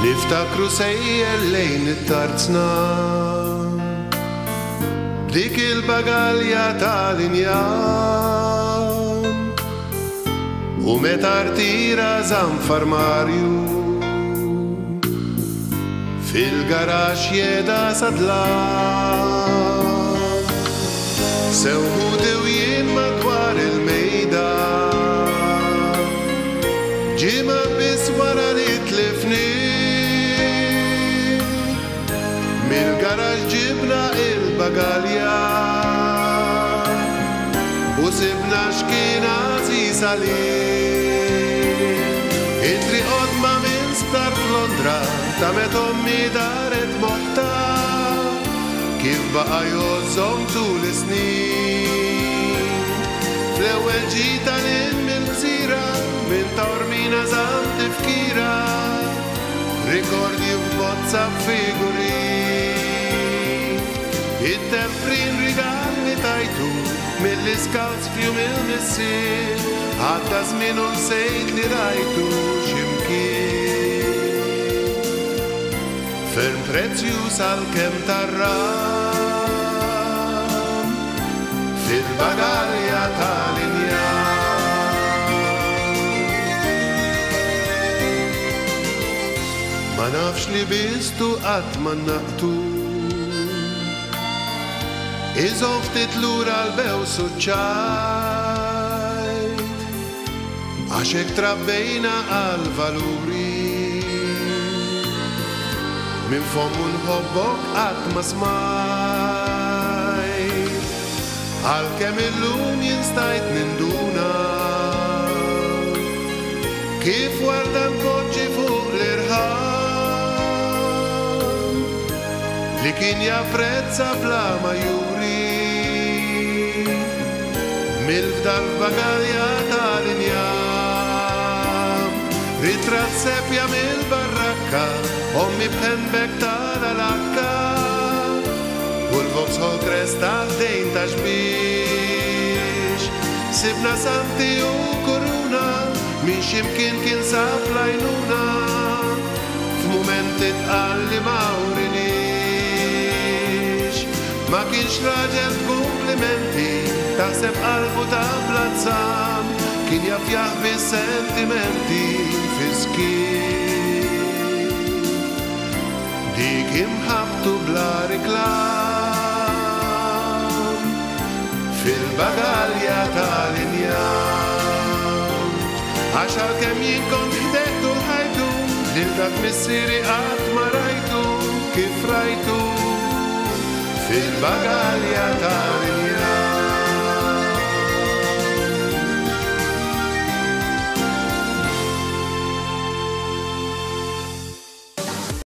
Niftakru sejjer lejn it-tarzna dik il-bagalja tal-injan u meta rtira Zanfar Marju fil-garax jeda sadlan sewħudew jien madwar il-mejda ġima bis wara li tlifni Mil-garax ġibna il-bagalja u sibna xkien għaziz għalih. Intri qodma minn sptar f'Londra tamet ommi daret motta kif baqa jozzom tul is-snin. Fl-ewwel ġita lil mill-gżira minn Taormina żamm tifkira rikordi f'bozza figurin. It-temprin rigalli tajtu mill-iskawz fjum il-missir għadda żmien u nsejt li rajtu x'imkien. Ferm prezzjuż għalkemm tarram fil-bagalja tal-injan. Ma nafx li bistu qatt ma naqtu Iżom ftit lura l-bew suċċajt għaxek trabbejna għal-valuri Min fommu nħobbok qatt ma smajt Għalkemm illum jinstajt ninduna Kif warda npoġġi fuq l-irħam Li kien japprezza bla ma juri Mil-fdal bagalja tal-injam Ritrat sepja mil-barrakka Ommi bħenbek tal-alakka U l-Vauxhall Crest tal-dejn ta' xbiex Sibna santi u kuruna Min ximkien kien saf lajnuna F'mumenti tqalli mawrinix Ma kienx raġel komplimenti Taħseb qalbu ta' plazzam Kien jaf jaħbi sentimenti fiskin Dik imħabtu bla riklam Fil-bagalja tal-injan Għaxar kem jinkon ħdejtu l-ħajtu Lil-dak missiri qatt ma rajtu Kif rajtu Fil-bagalja tal-injan